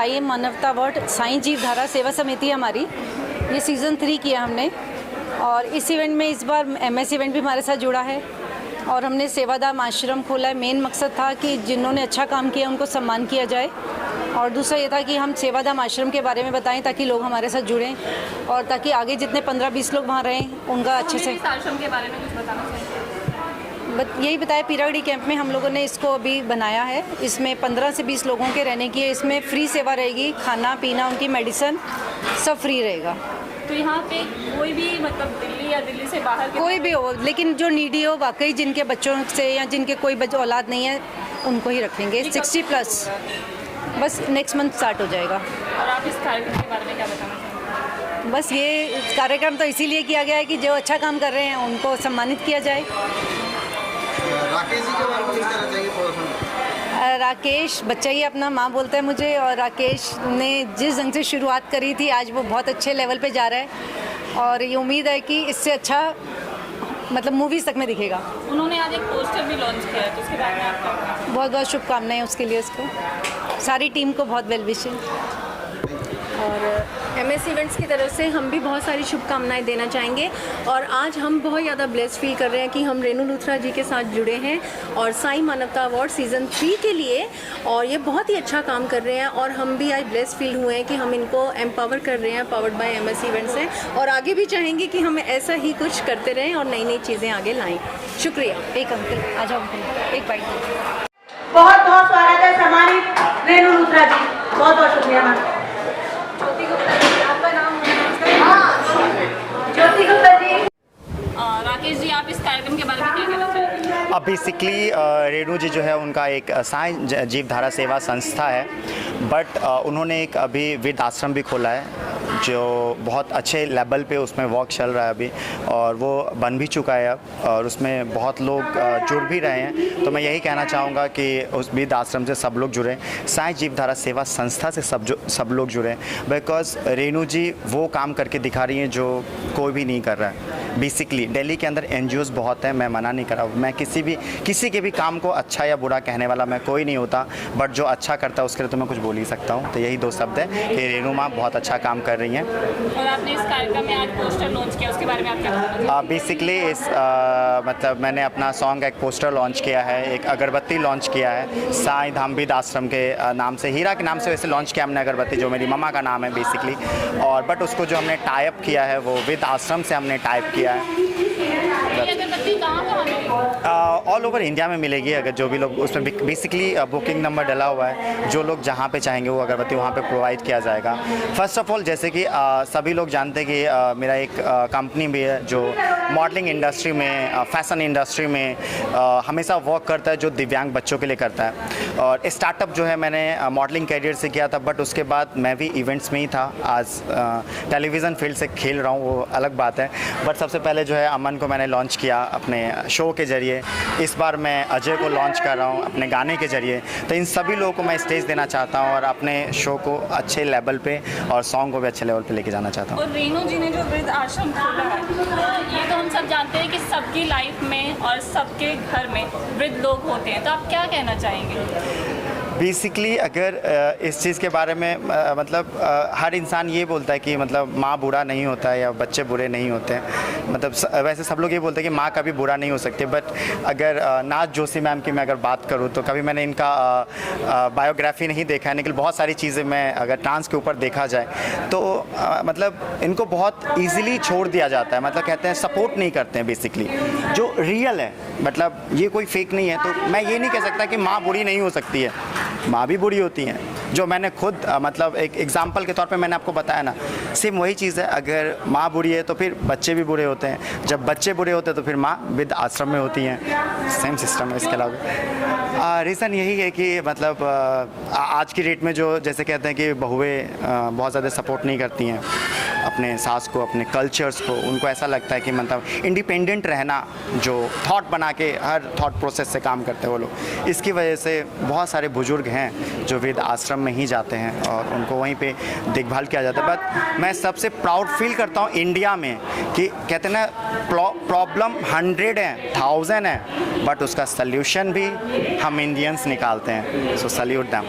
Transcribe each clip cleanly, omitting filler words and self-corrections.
साई मानवता अवार्ड साई जीवधारा सेवा समिति हमारी, ये सीज़न 3 किया हमने। और इस इवेंट में इस बार MS इवेंट भी हमारे साथ जुड़ा है और हमने सेवाधाम आश्रम खोला है। मेन मकसद था कि जिन्होंने अच्छा काम किया उनको सम्मान किया जाए, और दूसरा ये था कि हम सेवाधाम आश्रम के बारे में बताएं ताकि लोग हमारे साथ जुड़ें और ताकि आगे जितने 15-20 लोग वहाँ रहें उनका अच्छे से। आश्रम के बारे में कुछ बताना चाहिए? यही बताया, पीरागढ़ी कैंप में हम लोगों ने इसको अभी बनाया है। इसमें 15 से 20 लोगों के रहने की है। इसमें फ्री सेवा रहेगी, खाना पीना, उनकी मेडिसिन सब फ्री रहेगा। तो यहाँ पे कोई भी मतलब दिल्ली या दिल्ली से बाहर कोई भी हो, लेकिन जो नीडी हो, वाकई जिनके बच्चों से या जिनके कोई औलाद नहीं है उनको ही रखेंगे। 60+, बस नेक्स्ट मंथ स्टार्ट हो जाएगा। और आप इस कार्यक्रम के बारे में क्या बताना चाहेंगे? बस ये कार्यक्रम तो इसीलिए किया गया है कि जो अच्छा काम कर रहे हैं उनको सम्मानित किया जाए। राकेश जी के बारे में क्या कहना चाहिए? राकेश बच्चा ही अपना माँ बोलता है मुझे, और राकेश ने जिस ढंग से शुरुआत करी थी आज वो बहुत अच्छे लेवल पे जा रहा है और ये उम्मीद है कि इससे अच्छा मतलब मूवीज़ तक में दिखेगा। उन्होंने आज एक पोस्टर भी लॉन्च किया है, तो उसके बारे में आप क्या बताएं? बहुत बहुत शुभकामनाएं उसके लिए, उसको सारी टीम को बहुत वेल विशिंग। और MS इवेंट्स की तरफ से हम भी बहुत सारी शुभकामनाएं देना चाहेंगे। और आज हम बहुत ज़्यादा ब्लेस्ड फील कर रहे हैं कि हम रेणु लूथरा जी के साथ जुड़े हैं और साई मानवता अवार्ड सीज़न 3 के लिए, और ये बहुत ही अच्छा काम कर रहे हैं। और हम भी आज ब्लेस्ड फील हुए हैं कि हम इनको एम्पावर कर रहे हैं, पावर्ड बाय MS इवेंट्स हैं, और आगे भी चाहेंगे कि हम ऐसा ही कुछ करते रहें और नई नई चीज़ें आगे लाएँ। शुक्रिया। एक अंकल आ जाओ, अंकल एक बाइट। बहुत बहुत स्वागत है सम्मानित रेणु लूथरा जी, बहुत बहुत शुक्रिया मैम। ज्योति गुप्ता जी, आपका नाम? ज्योति गुप्ता जी। राकेश जी, आप इस कार्यक्रम के बारे में क्या कहना चाहेंगे? अब बेसिकली रेणु जी जो है उनका एक साई जीवधारा सेवा संस्था है, बट उन्होंने एक अभी वृद्ध आश्रम भी खोला है जो बहुत अच्छे लेवल पे उसमें वर्क चल रहा है अभी, और वो बन भी चुका है अब, और उसमें बहुत लोग जुड़ भी रहे हैं। तो मैं यही कहना चाहूँगा कि उस वृद्ध आश्रम से सब लोग जुड़ें, साई जीवधारा सेवा संस्था से सब लोग जुड़ें, बिकॉज रेणु जी वो काम करके दिखा रही हैं जो कोई भी नहीं कर रहा है। बेसिकली दिल्ली के अंदर NGOs बहुत हैं, मैं मना नहीं कर रहा हूँ, मैं किसी के भी काम को अच्छा या बुरा कहने वाला मैं कोई नहीं होता, बट जो अच्छा करता है उसके लिए तो मैं कुछ बोल ही सकता हूँ। तो यही 2 शब्द है कि रेणु माँ बहुत अच्छा काम कर रही हैं। और आपने इस कार्यक्रम में आज पोस्टर लॉन्च किया, उसके बारे में आप क्या बताना? बेसिकली इस मतलब मैंने अपना सॉन्ग एक पोस्टर लॉन्च किया है, एक अगरबत्ती लॉन्च किया है साई धाम वृद्ध आश्रम के नाम से, हीरा के नाम से वैसे लॉन्च किया हमने अगरबत्ती, जो मेरी मम्मा का नाम है बेसिकली। और बट उसको जो हमने टाइप किया है वो वृद्ध आश्रम से हमने टाइप किया है। ऑल ओवर इंडिया में मिलेगी, अगर जो भी लोग उसमें बेसिकली बुकिंग नंबर डला हुआ है, जो लोग जहाँ पे चाहेंगे वो अगरबत्ती वहाँ पे प्रोवाइड किया जाएगा। फर्स्ट ऑफ ऑल जैसे कि सभी लोग जानते हैं कि मेरा एक कंपनी भी है जो मॉडलिंग इंडस्ट्री में, फैशन इंडस्ट्री में हमेशा वर्क करता है, जो दिव्यांग बच्चों के लिए करता है। और स्टार्टअप जो है मैंने मॉडलिंग कैरियर से किया था, बट उसके बाद मैं भी इवेंट्स में ही था। आज टेलीविज़न फील्ड से खेल रहा हूँ, वो अलग बात है। बट सबसे पहले जो है अमन को मैंने लॉन्च किया अपने शो के ज़रिए, इस बार मैं अजय को लॉन्च कर रहा हूँ अपने गाने के ज़रिए। तो इन सभी लोगों को मैं स्टेज देना चाहता हूँ और अपने शो को अच्छे लेवल पे और सॉन्ग को भी अच्छे लेवल पे लेके जाना चाहता हूँ। और रेणु जी ने जो वृद्ध आश्रम खोला है, ये तो हम सब जानते हैं कि सबकी लाइफ में और सबके घर में वृद्ध लोग होते हैं, तो आप क्या कहना चाहेंगे? बेसिकली अगर इस चीज़ के बारे में मतलब हर इंसान ये बोलता है कि मतलब माँ बुरा नहीं होता है या बच्चे बुरे नहीं होते हैं, मतलब वैसे सब लोग ये बोलते हैं कि माँ कभी बुरा नहीं हो सकती। बट अगर नाज जोशी मैम की मैं अगर बात करूँ तो कभी मैंने इनका बायोग्राफी नहीं देखा है, लेकिन बहुत सारी चीज़ें मैं अगर ट्रांस के ऊपर देखा जाए तो मतलब इनको बहुत ईजिली छोड़ दिया जाता है, मतलब कहते हैं सपोर्ट नहीं करते हैं बेसिकली, जो रियल है, मतलब ये कोई फेक नहीं है। तो मैं ये नहीं कह सकता कि माँ बुरी नहीं हो सकती है, माँ भी बुरी होती हैं, जो मैंने खुद मतलब एक एग्जाम्पल के तौर पे मैंने आपको बताया ना, सेम वही चीज़ है। अगर माँ बुरी है तो फिर बच्चे भी बुरे होते हैं, जब बच्चे बुरे होते हैं तो फिर माँ वृद्ध आश्रम में होती हैं, सेम सिस्टम है। इसके अलावा रीज़न यही है कि मतलब आज की डेट में जो जैसे कहते हैं कि बहुएं बहुत ज़्यादा सपोर्ट नहीं करती हैं, अपने सास को, अपने कल्चर्स को, उनको ऐसा लगता है कि मतलब इंडिपेंडेंट रहना, जो थॉट बना के हर थॉट प्रोसेस से काम करते हैं वो लोग। इसकी वजह से बहुत सारे बुजुर्ग हैं जो वृद्ध आश्रम में ही जाते हैं और उनको वहीं पे देखभाल किया जाता है। बट मैं सबसे प्राउड फील करता हूँ इंडिया में कि कहते हैं ना, प्रॉब्लम 100 है, 1000 है, बट उसका सल्यूशन भी हम इंडियंस निकालते हैं। सो सल्यूट दैम।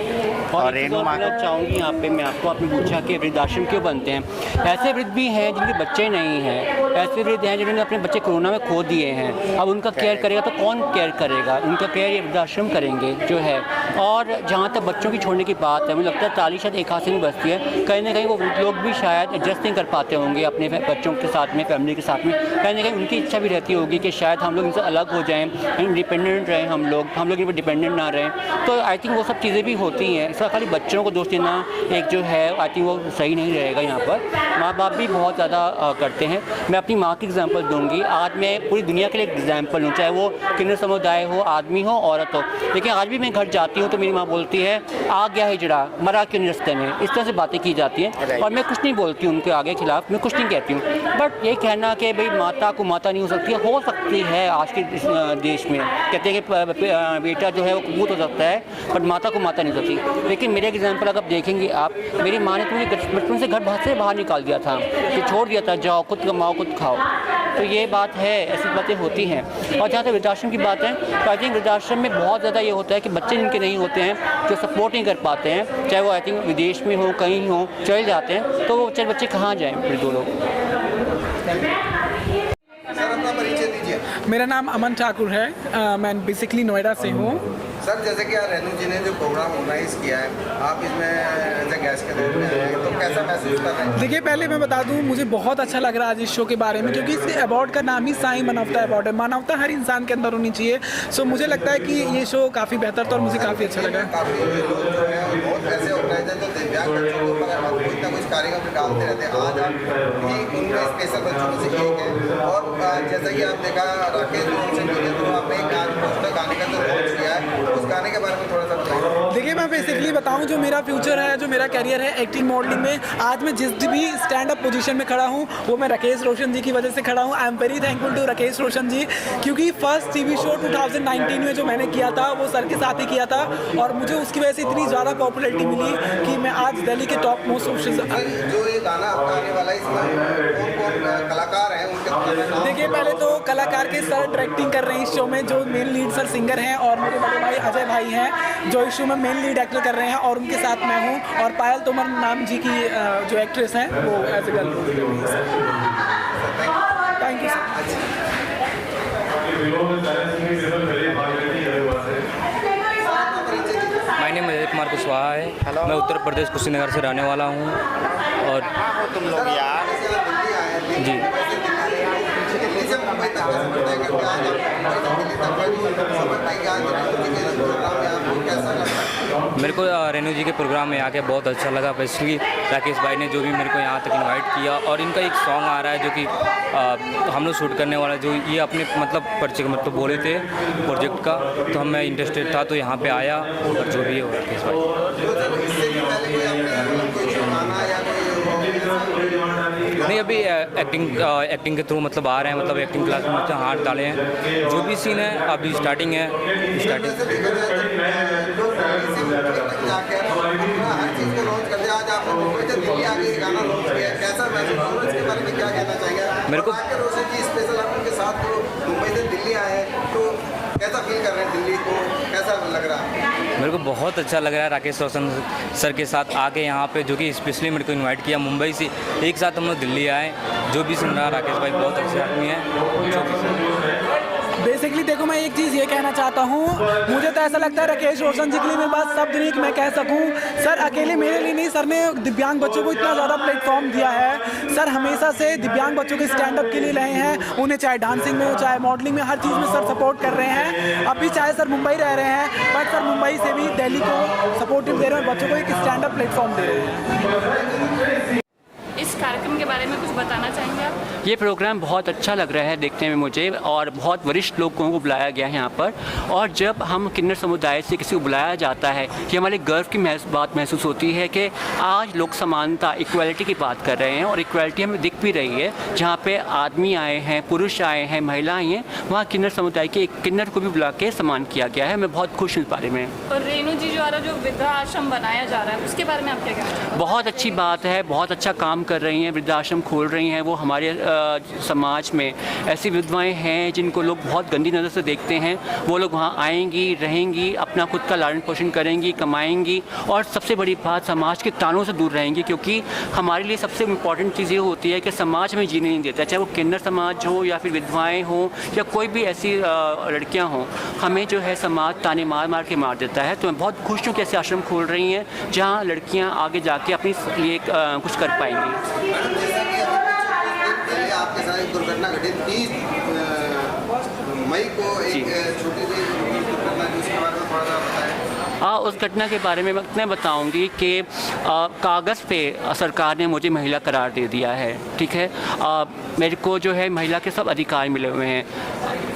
और रेणु माँ चाहूँगी यहाँ पे मैं आपको, आपने पूछा कि वृद्धाश्रम क्यों बनते हैं। ऐसे वृद्ध भी हैं जिनके बच्चे नहीं हैं, ऐसे वृद्ध हैं जिन्होंने अपने बच्चे कोरोना में खो दिए हैं। अब उनका केयर करेगा तो कौन केयर करेगा? उनका केयर ये वृद्धाश्रम करेंगे जो है। और जहाँ तक बच्चों की छोड़ने की बात है, मुझे लगता है ताली शायद एक हाथ से नहीं बचती है। कहीं ना कहीं वो वृद्ध लोग भी शायद एडजस्ट नहीं कर पाते होंगे अपने बच्चों के साथ में, फैमिली के साथ में। कहीं ना कहीं उनकी इच्छा भी रहती होगी कि शायद हम लोग इनसे अलग हो जाएँ, इंडिपेंडेंट रहें, हम लोग इन पर डिपेंडेंट ना रहें। तो आई थिंक वो सब चीज़ें भी होती हैं। इसका खाली बच्चों को दोष देना एक जो है, आई थिंक वो सही नहीं रहेगा। यहाँ पर माँ बाप भी बहुत ज़्यादा करते हैं। मैं अपनी माँ की एग्जांपल दूंगी। आज मैं पूरी दुनिया के लिए एग्जांपल हूँ, चाहे वो किन्नर समुदाय हो, आदमी हो, औरत हो। लेकिन आज भी मैं घर जाती हूँ तो मेरी माँ बोलती है, आ गया हिजड़ा, मरा क्यों रास्ते में। इस तरह से बातें की जाती हैं और मैं कुछ नहीं बोलती हूँ उनके आगे खिलाफ, मैं कुछ नहीं कहती हूँ। बट ये कहना कि भाई माता को माता नहीं हो सकती है आज के देश में। कहते हैं कि बेटा जो है वो कबूत हो सकता है, पर माता को माता नहीं हो सकती। लेकिन मेरे एग्जाम्पल अगर देखेंगे आप, मेरी माँ ने तो मुझे बचपन से घर से बाहर निकाल दिया था, कि छोड़ दिया था, जाओ खुद कमाओ खुद खाओ। तो ये बात है, ऐसी बातें होती हैं। और जहाँ तक वृद्धाश्रम की बात है, तो आई थिंक वृद्धाश्रम में बहुत ज़्यादा ये होता है कि बच्चे जिनके नहीं होते हैं, जो सपोर्ट नहीं कर पाते हैं, चाहे वो आई थिंक विदेश में हो, कहीं हो, चले जाते हैं, तो वो बच्चे कहाँ जाएँ वृद्ध लोग। सर अपना परिचय दीजिए। मेरा नाम अमन ठाकुर है। मैं बेसिकली नोएडा से हूँ। सर जैसे कि रेणु जी ने जो प्रोग्राम ऑर्गेनाइज किया है, आप इसमें एज ए गेस्ट के तौर पे आए हैं, तो कैसा महसूस कर रहे हैं? देखिए, पहले मैं बता दूं, मुझे बहुत अच्छा लग रहा है आज इस शो के बारे में, क्योंकि इस अवार्ड का नाम ही साईं मानवता अवार्ड है। मानवता हर इंसान के अंदर होनी चाहिए। सो मुझे लगता है कि ये शो काफ़ी बेहतर था और मुझे काफ़ी अच्छा लगा। काफ़ी लोग जो है बहुत ऐसे ऑर्गेनाइजर जो दिव्यांग बच्चों के ऊपर कुछ ना कुछ कार्यक्रम निकालते रहते हैं। आज आप भी उनके स्पेशल बच्चों में से एक है। और जैसा कि आप देखा, राकेश तो आपने एक गाने का जो लॉन्च किया है, उस गाने के बारे में थोड़ा सा बताइए। देखिए, मैं बेसिकली बताऊं, जो मेरा फ्यूचर है, जो मेरा करियर है एक्टिंग मॉडलिंग में, आज मैं जिस भी स्टैंड अप पोजीशन में खड़ा हूं, वो मैं राकेश रोशन जी की वजह से खड़ा हूं। I am very thankful to Rakesh Roshan ji, क्योंकि फर्स्ट टीवी शो 2019 में जो मैंने किया था वो सर के साथ ही किया था, और मुझे उसकी वजह से इतनी ज़्यादा पॉपुलैरिटी मिली कि मैं आज दिल्ली के टॉप मोस्ट जो ये गाना आपका आने वाला है, इसमें कौन कलाकार हैं उनके? देखिए, पहले तो कलाकार के सर डायरेक्टिंग कर रहे हैं इस शो में, जो मेन लीड सर सिंगर हैं, और मेरे बड़े भाई अजय भाई हैं जो इस शो में मेन लीड एक्टर कर रहे हैं, और उनके साथ मैं हूँ। और पायल तोमर नाम जी की जो एक्ट्रेस हैं, वो एज ए गर्ल रोल कर रही है। Thank you sir. My name Ajay Kumar Kushwaha है। मैं उत्तर प्रदेश कुशीनगर से रहने वाला हूँ। और तुम लोग यार जी, मेरे को रेणु जी के प्रोग्राम में आके बहुत अच्छा लगा। स्पेशली राकेश भाई ने जो भी मेरे को यहाँ तक इनवाइट किया, और इनका एक सॉन्ग आ रहा है जो कि हम लोग शूट करने वाला, जो ये अपने मतलब बोले थे प्रोजेक्ट का, तो हम मैं इंटरेस्टेड था तो यहाँ पे आया। और जो भी है राकेश भाई नहीं, अभी एक्टिंग के थ्रू मतलब आ रहे हैं, मतलब एक्टिंग क्लास में मतलब हाथ डाले हैं। जो भी सीन है अभी स्टार्टिंग है। मेरे को स्पेशल आपके साथ मुंबई से दिल्ली आए, तो कैसा फील कर रहे हैं? दिल्ली को कैसा लग रहा है? मेरे को बहुत अच्छा लग रहा है राकेश रोशन सर के साथ आके यहाँ पे, जो कि स्पेशली मेरे को इनवाइट किया मुंबई से। एक साथ हम लोग दिल्ली आए। जो भी सुन रहा, राकेश भाई बहुत अच्छे आदमी हैं। बेसिकली देखो, मैं एक चीज़ ये कहना चाहता हूँ, मुझे तो ऐसा लगता है राकेश रोशन जी के लिए मेरे पास शब्द नहीं कि मैं कह सकूँ। सर अकेले मेरे लिए नहीं, सर ने दिव्यांग बच्चों को इतना ज़्यादा प्लेटफॉर्म दिया है। सर हमेशा से दिव्यांग बच्चों के स्टैंड अप के लिए रहे हैं, उन्हें चाहे डांसिंग में हो, चाहे मॉडलिंग में, हर चीज़ में सर सपोर्ट कर रहे हैं। अभी चाहे सर मुंबई रह रहे हैं, बट सर मुंबई से भी दिल्ली को सपोर्टिव दे रहे हैं, बच्चों को एक स्टैंड अप प्लेटफॉर्म दे रहे हैं। इस कार्यक्रम के बारे बारे में कुछ बताना चाहेंगे आप? ये प्रोग्राम बहुत अच्छा लग रहा है देखने में मुझे, और बहुत वरिष्ठ लोगों को बुलाया गया है यहाँ पर। और जब हम किन्नर समुदाय से किसी को बुलाया जाता है, ये हमारे गर्व की बात महसूस होती है कि आज लोग समानता, इक्वालिटी की बात कर रहे हैं, और इक्वालिटी हमें दिख भी रही है। जहाँ पे आदमी आए हैं, पुरुष आए हैं, महिलाएं हैं, वहाँ किन्नर समुदाय के एक किन्नर को भी बुला के सम्मान किया गया है। मैं बहुत खुश हूँ इस बारे में। और रेणु जी द्वारा जो वृद्धा आश्रम बनाया जा रहा है, उसके बारे में आप क्या कहना चाहेंगे? बहुत अच्छी बात है, बहुत अच्छा काम कर रही हैं, वृद्धाश्रम खोल रही हैं। वो हमारे समाज में ऐसी विधवाएं हैं जिनको लोग बहुत गंदी नज़र से देखते हैं, वो लोग वहाँ आएंगी, रहेंगी, अपना खुद का लालन पोषण करेंगी, कमाएंगी, और सबसे बड़ी बात समाज के तानों से दूर रहेंगी। क्योंकि हमारे लिए सबसे इम्पॉर्टेंट चीज़ ये होती है कि समाज में जीने नहीं देता, चाहे वो किन्नर समाज हो या फिर विधवाएँ हों या कोई भी ऐसी लड़कियाँ हों, हमें जो है समाज ताने मार मार के मार देता है। तो मैं बहुत खुश हूँ कि ऐसे आश्रम खोल रही हैं जहाँ लड़कियाँ आगे जाके अपनी लिए कुछ कर पाएंगी। आपके साथ एक दुर्घटना घटी 30 मई को, एक छोटी सी दुर्घटना, जिसके बारे में थोड़ा सा बताएं। उस घटना के बारे में मैं बताऊंगी कि कागज़ पे सरकार ने मुझे महिला करार दे दिया है, ठीक है। मेरे को जो है महिला के सब अधिकार मिले हुए हैं।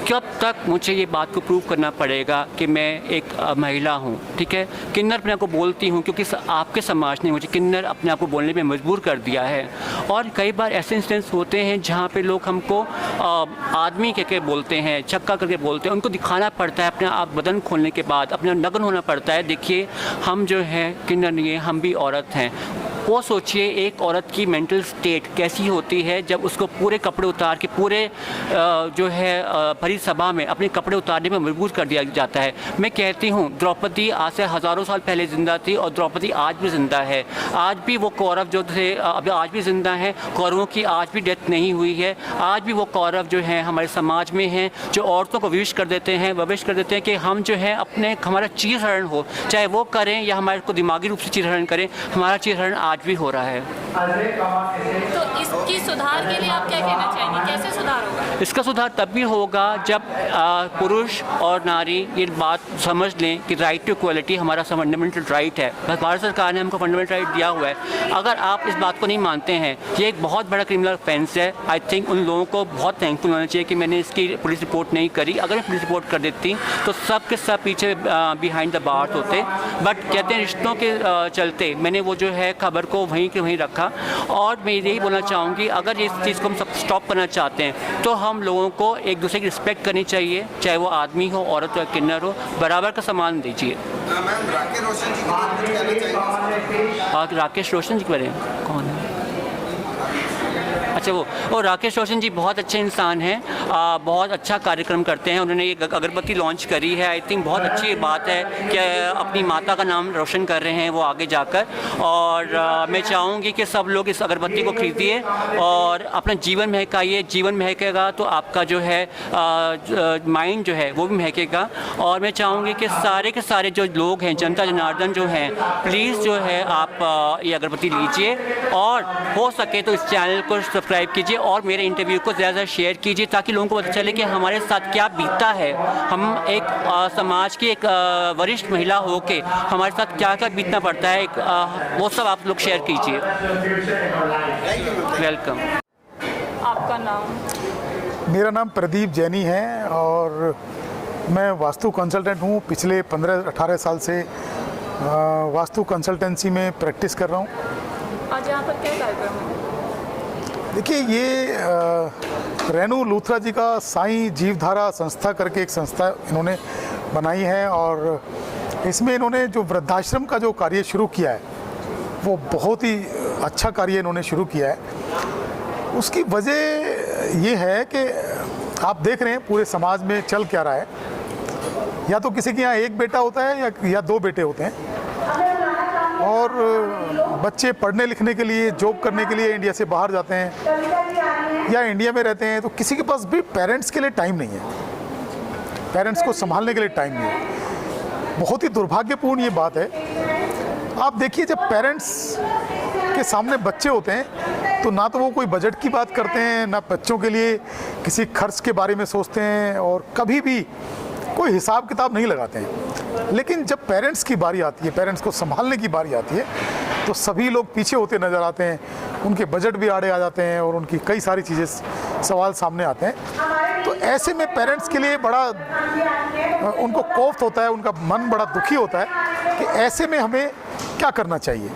कब तक मुझे ये बात को प्रूव करना पड़ेगा कि मैं एक महिला हूँ, ठीक है। किन्नर अपने आप को बोलती हूँ क्योंकि आपके समाज ने मुझे किन्नर अपने आप को बोलने में मजबूर कर दिया है। और कई बार ऐसे इंसिडेंट्स होते हैं जहाँ पे लोग हमको आदमी के बोलते हैं, छक्का करके बोलते हैं। उनको दिखाना पड़ता है अपने आप, बदन खोलने के बाद अपना नग्न होना पड़ता है। देखिए हम जो है किन्नर नहीं है, हम भी औरत हैं। वो सोचिए एक औरत की मेंटल स्टेट कैसी होती है जब उसको पूरे कपड़े उतार के पूरे जो है भरी सभा में अपने कपड़े उतारने में मजबूर कर दिया जाता है। मैं कहती हूँ द्रौपदी आज से हज़ारों साल पहले ज़िंदा थी और द्रौपदी आज भी ज़िंदा है। आज भी वो कौरव जो थे अभी आज भी ज़िंदा हैं। कौरवों की आज भी डेथ नहीं हुई है। आज भी वो कौरव जो हैं हमारे समाज में हैं, जो औरतों को विश कर देते हैं, वविश कर देते हैं कि हम जो है अपने हमारा चीरहरण हो, चाहे वो करें या हमारे को दिमागी रूप से चीरहरण करें, हमारा चीरहरण आज भी हो रहा है। तो इसकी सुधार के लिए आप क्या कहना चाहेंगे? कैसे सुधार होगा? इसका सुधार तब भी होगा जब पुरुष और नारी ये बात समझ लें कि राइट टू इक्वलिटी हमारा फंडामेंटल राइट है। भारत सरकार ने हमको फंडामेंटल राइट दिया हुआ है। अगर आप इस बात को नहीं मानते हैं, ये एक बहुत बड़ा क्रिमिनल ऑफेंस है। आई थिंक उन लोगों को बहुत थैंकफुल होना चाहिए कि मैंने इसकी पुलिस रिपोर्ट नहीं करी। अगर मैं पुलिस रिपोर्ट कर देती तो सब के सब पीछे बिहाइंड द बार्स होते। बट कहते हैं रिश्तों के चलते मैंने वो जो है खबर को वहीं के वहीं रखा। और मैं यही बोलना चाहूँगी अगर इस चीज़ को हम सब स्टॉप करना चाहते हैं तो हम लोगों को एक दूसरे की रिस्पेक्ट करनी चाहिए, चाहे वो आदमी हो, औरत हो या किन्नर हो, बराबर का सम्मान दीजिए। मैम राकेश रोशन जी को कुछ कहना चाहिए? राकेश रोशन जी करें कौन है? अच्छा वो राकेश रोशन जी बहुत अच्छे इंसान हैं, बहुत अच्छा कार्यक्रम करते हैं। उन्होंने एक अगरबत्ती लॉन्च करी है। आई थिंक बहुत अच्छी बात है कि अपनी माता का नाम रोशन कर रहे हैं वो आगे जाकर। और मैं चाहूँगी कि सब लोग इस अगरबत्ती को खरीदिए और अपना जीवन महकाइए। जीवन महकेगा तो आपका जो है माइंड जो है वो भी महकेगा। और मैं चाहूँगी कि सारे के सारे जो लोग हैं, जनता जनार्दन जो हैं, प्लीज़ जो है आप ये अगरबत्ती लीजिए और हो सके तो इस चैनल को सब्सक्राइब कीजिए और मेरे इंटरव्यू को ज़्यादा शेयर कीजिए ताकि लोगों को पता चले कि हमारे साथ क्या बीतता है। हम एक समाज की एक वरिष्ठ महिला हो के हमारे साथ क्या क्या बीतना पड़ता है, वो सब आप लोग शेयर कीजिए। वेलकम। आपका नाम? मेरा नाम प्रदीप जैनी है और मैं वास्तु कंसल्टेंट हूँ। पिछले 15-18 साल से वास्तु कंसल्टेंसी में प्रैक्टिस कर रहा हूँ। आज यहाँ पर क्या कार्यक्रम है? देखिए ये रेणु लूथरा जी का साईं जीवधारा संस्था करके एक संस्था इन्होंने बनाई है और इसमें इन्होंने जो वृद्धाश्रम का जो कार्य शुरू किया है वो बहुत ही अच्छा कार्य इन्होंने शुरू किया है। उसकी वजह ये है कि आप देख रहे हैं पूरे समाज में चल क्या रहा है। या तो किसी के यहाँ एक बेटा होता है या 2 बेटे होते हैं और बच्चे पढ़ने लिखने के लिए, जॉब करने के लिए इंडिया से बाहर जाते हैं या इंडिया में रहते हैं तो किसी के पास भी पेरेंट्स के लिए टाइम नहीं है, पेरेंट्स को संभालने के लिए टाइम नहीं है। बहुत ही दुर्भाग्यपूर्ण ये बात है। आप देखिए जब पेरेंट्स के सामने बच्चे होते हैं तो ना तो वो कोई बजट की बात करते हैं, ना बच्चों के लिए किसी खर्च के बारे में सोचते हैं और कभी भी कोई हिसाब किताब नहीं लगाते हैं। लेकिन जब पेरेंट्स की बारी आती है, पेरेंट्स को संभालने की बारी आती है तो सभी लोग पीछे होते नज़र आते हैं, उनके बजट भी आड़े आ जाते हैं और उनकी कई सारी चीज़ें सवाल सामने आते हैं। तो ऐसे में पेरेंट्स के लिए बड़ा उनको खौफ होता है, उनका मन बड़ा दुखी होता है कि ऐसे में हमें क्या करना चाहिए।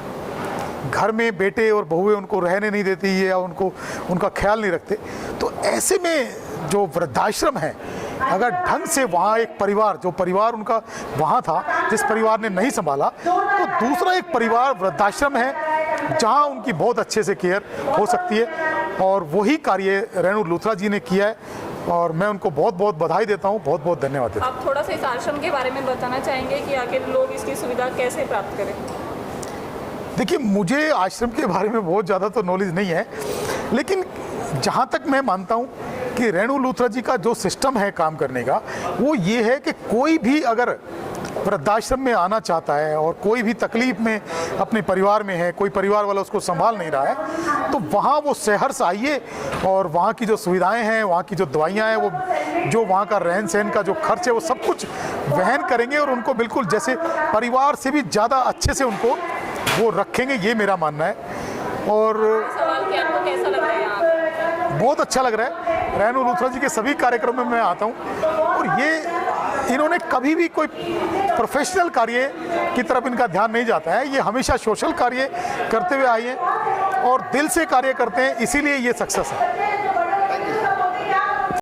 घर में बेटे और बहुएं उनको रहने नहीं देती है या उनका ख्याल नहीं रखते। तो ऐसे में जो वृद्धाश्रम है, अगर ढंग से वहाँ एक परिवार, जो परिवार उनका वहाँ था, जिस परिवार ने नहीं संभाला, तो दूसरा एक परिवार वृद्धाश्रम है जहाँ उनकी बहुत अच्छे से केयर हो सकती है। और वही कार्य रेणु लूथरा जी ने किया है और मैं उनको बहुत बहुत बधाई देता हूँ, बहुत बहुत धन्यवाद देता हूँ। आप थोड़ा सा इस आश्रम के बारे में बताना चाहेंगे कि आखिर लोग इसकी सुविधा कैसे प्राप्त करें? देखिए, मुझे आश्रम के बारे में बहुत ज़्यादा तो नॉलेज नहीं है, लेकिन जहाँ तक मैं मानता हूँ कि रेणु लूथरा जी का जो सिस्टम है काम करने का, वो ये है कि कोई भी अगर वृद्धाश्रम में आना चाहता है और कोई भी तकलीफ में अपने परिवार में है, कोई परिवार वाला उसको संभाल नहीं रहा है, तो वहाँ वो सहर्ष आइए और वहाँ की जो सुविधाएं हैं, वहाँ की जो दवाइयाँ हैं, वो जो वहाँ का रहन सहन का जो खर्च है, वो सब कुछ वहन करेंगे और उनको बिल्कुल जैसे परिवार से भी ज़्यादा अच्छे से उनको वो रखेंगे, ये मेरा मानना है। और सवाल कि आपको कैसा लग रहा है यहाँ? बहुत अच्छा लग रहा है। रेणु लूथरा जी के सभी कार्यक्रमों में मैं आता हूँ और ये इन्होंने कभी भी कोई प्रोफेशनल कार्य की तरफ इनका ध्यान नहीं जाता है। ये हमेशा सोशल कार्य करते हुए आए हैं और दिल से कार्य करते हैं, इसीलिए ये सक्सेस है।